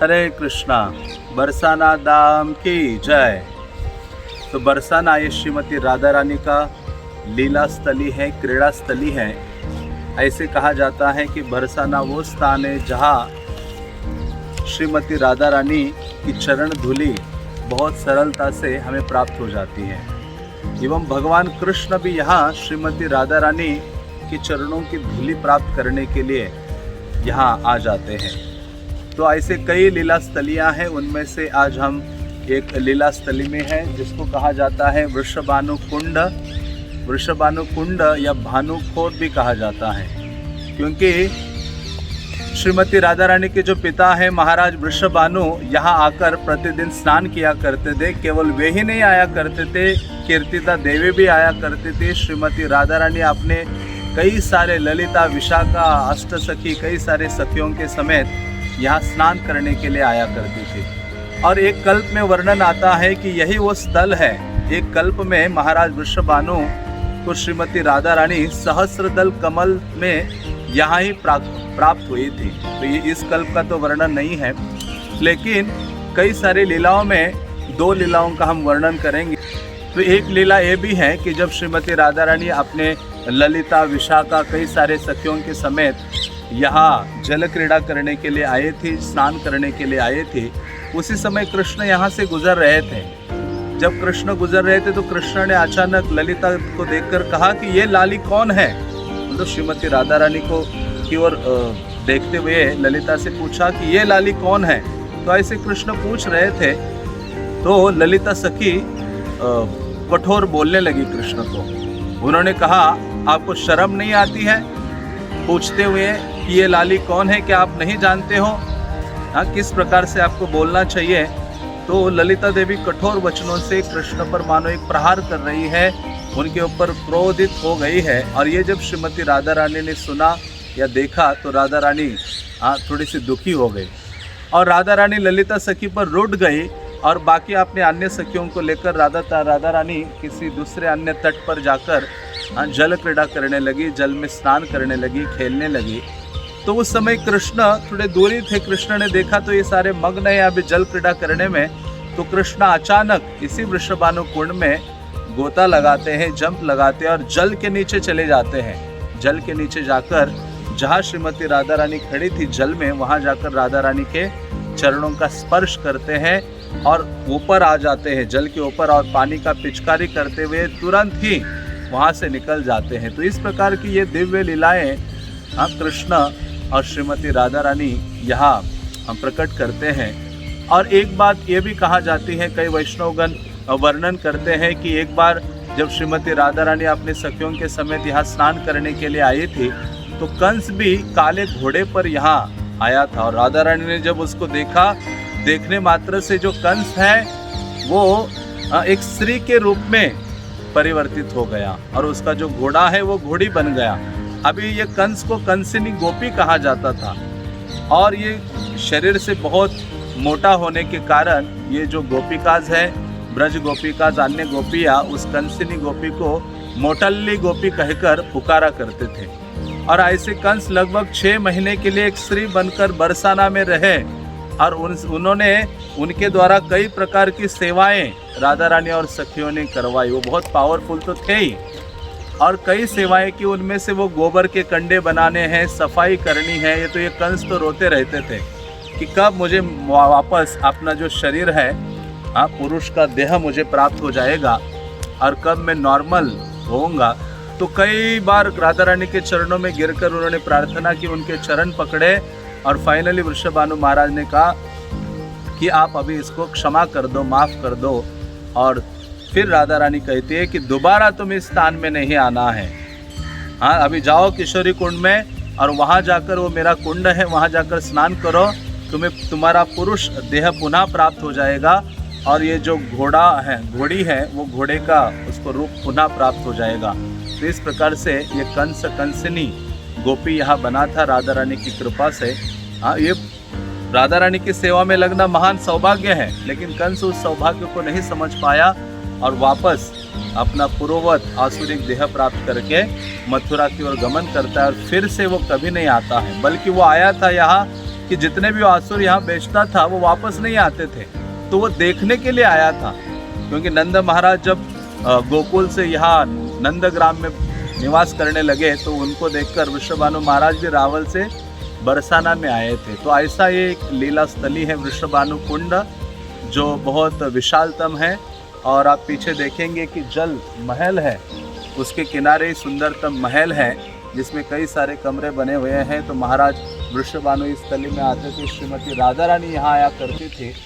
हरे कृष्णा। बरसाना धाम की जय। तो बरसाना ये श्रीमती राधा रानी का लीला स्थली है, क्रीड़ा स्थली है। ऐसे कहा जाता है कि बरसाना वो स्थान है जहाँ श्रीमती राधा रानी की चरण धूलि बहुत सरलता से हमें प्राप्त हो जाती है। एवं भगवान कृष्ण भी यहाँ श्रीमती राधा रानी की चरणों की धूलि प्राप्त करने के लिए यहाँ आ जाते हैं। तो ऐसे कई लीला स्थलियाँ हैं, उनमें से आज हम एक लीला स्थली में है जिसको कहा जाता है वृषभानु कुंड। वृषभानु कुंड या भानुखोर भी कहा जाता है, क्योंकि श्रीमती राधा रानी के जो पिता हैं महाराज वृषभानु यहाँ आकर प्रतिदिन स्नान किया करते थे। केवल वे ही नहीं आया करते थे, कीर्तिदा देवी भी आया करती थी। श्रीमती राधा रानी अपने कई सारे ललिता, विशाखा, अष्टसखी, कई सारे सखियों के समेत यहाँ स्नान करने के लिए आया करती थी। और एक कल्प में वर्णन आता है कि यही वो स्थल है। एक कल्प में महाराज वृषभानु को श्रीमती राधा रानी सहस्रदल कमल में यहाँ ही प्राप्त हुई थी। तो ये इस कल्प का तो वर्णन नहीं है, लेकिन कई सारी लीलाओं में दो लीलाओं का हम वर्णन करेंगे। तो एक लीला ये भी है कि जब श्रीमती राधा रानी अपने ललिता, विशाखा, कई सारे सखियों के समेत यहाँ जल क्रीड़ा करने के लिए आए थे, स्नान करने के लिए आए थे, उसी समय कृष्ण यहाँ से गुजर रहे थे। जब कृष्ण गुजर रहे थे तो कृष्ण ने अचानक ललिता को देखकर कहा कि ये लाली कौन है। तो श्रीमती राधा रानी को की ओर देखते हुए ललिता से पूछा कि ये लाली कौन है। तो ऐसे कृष्ण पूछ रहे थे तो ललिता सखी कठोर बोलने लगी कृष्ण को। उन्होंने कहा, आपको शर्म नहीं आती है पूछते हुए कि ये लाली कौन है, क्या आप नहीं जानते हो? हाँ, किस प्रकार से आपको बोलना चाहिए। तो ललिता देवी कठोर वचनों से कृष्ण पर मानो एक प्रहार कर रही है, उनके ऊपर क्रोधित हो गई है। और ये जब श्रीमती राधा रानी ने सुना या देखा तो राधा रानी थोड़ी सी दुखी हो गई और राधा रानी ललिता सखी पर रुठ गई और बाकी अपने अन्य सखियों को लेकर राधा रानी किसी दूसरे अन्य तट पर जाकर जल क्रीड़ा करने लगी, जल में स्नान करने लगी, खेलने लगी। तो उस समय कृष्ण थोड़े दूरी थे। कृष्ण ने देखा तो ये सारे मग्न है अभी जल क्रीड़ा करने में। तो कृष्ण अचानक इसी वृषभानु कुंड में गोता लगाते हैं, जंप लगाते हैं और जल के नीचे चले जाते हैं। जल के नीचे जाकर जहाँ श्रीमती राधा रानी खड़ी थी जल में, वहाँ जाकर राधा रानी के चरणों का स्पर्श करते हैं और ऊपर आ जाते हैं जल के ऊपर, और पानी का पिचकारी करते हुए तुरंत ही वहाँ से निकल जाते हैं। तो इस प्रकार की ये दिव्य लीलाएं कृष्ण और श्रीमती राधा रानी यहाँ प्रकट करते हैं। और एक बात ये भी कहा जाती है, कई वैष्णवगण वर्णन करते हैं कि एक बार जब श्रीमती राधा रानी अपने सखियों के समेत यहाँ स्नान करने के लिए आई थी तो कंस भी काले घोड़े पर यहाँ आया था। और राधा रानी ने जब उसको देखा, देखने मात्र से जो कंस है वो एक स्त्री के रूप में परिवर्तित हो गया और उसका जो घोड़ा है वो घोड़ी बन गया। अभी ये कंस को कंसिनी गोपी कहा जाता था और ये शरीर से बहुत मोटा होने के कारण ये जो गोपिकाज है, ब्रज गोपिकाज, अन्य गोपियाँ उस कंसिनी गोपी को मोटल्ली गोपी कहकर पुकारा करते थे। और ऐसे कंस लगभग 6 महीने के लिए एक स्त्री बनकर बरसाना में रहे और उन्होंने उनके द्वारा कई प्रकार की सेवाएं राधा रानी और सखियों ने करवाई। वो बहुत पावरफुल तो थे ही और कई सेवाएं की, उनमें से वो गोबर के कंडे बनाने हैं, सफाई करनी है। ये तो ये कंस तो रोते रहते थे कि कब मुझे वापस अपना जो शरीर है, पुरुष का देह मुझे प्राप्त हो जाएगा और कब मैं नॉर्मल होऊंगा। तो कई बार राधा रानी के चरणों में गिरकर उन्होंने प्रार्थना की, उनके चरण पकड़े और फाइनली वृषभानु महाराज ने कहा कि आप अभी इसको क्षमा कर दो, माफ़ कर दो। और फिर राधा रानी कहती है कि दोबारा तुम इस स्थान में नहीं आना है। हाँ, अभी जाओ किशोरी कुंड में और वहाँ जाकर, वो मेरा कुंड है, वहाँ जाकर स्नान करो, तुम्हें तुम्हारा पुरुष देह पुनः प्राप्त हो जाएगा और ये जो घोड़ा है, घोड़ी है, वो घोड़े का उसको रूप पुनः प्राप्त हो जाएगा। तो इस प्रकार से ये कंस कंसिनी गोपी यहाँ बना था राधा रानी की कृपा से। हाँ, ये राधा रानी की सेवा में लगना महान सौभाग्य है, लेकिन कंस उस सौभाग्य को नहीं समझ पाया और वापस अपना पूर्ववत आसुरिक देह प्राप्त करके मथुरा की ओर गमन करता है और फिर से वो कभी नहीं आता है, बल्कि वो आया था यहाँ कि जितने भी आसुर यहाँ बेचता था वो वापस नहीं आते थे, तो वो देखने के लिए आया था। क्योंकि नंद महाराज जब गोकुल से यहाँ नंदग्राम में निवास करने लगे तो उनको देखकर वृषभानु महाराज भी रावल से बरसाना में आए थे। तो ऐसा ये एक लीला स्थली है वृषभानु कुंड, जो बहुत विशालतम है। और आप पीछे देखेंगे कि जल महल है, उसके किनारे ही सुंदरतम महल है जिसमें कई सारे कमरे बने हुए हैं। तो महाराज वृषभानु इस स्थली में आते थे, श्रीमती राधा रानी यहाँ आया करती थी।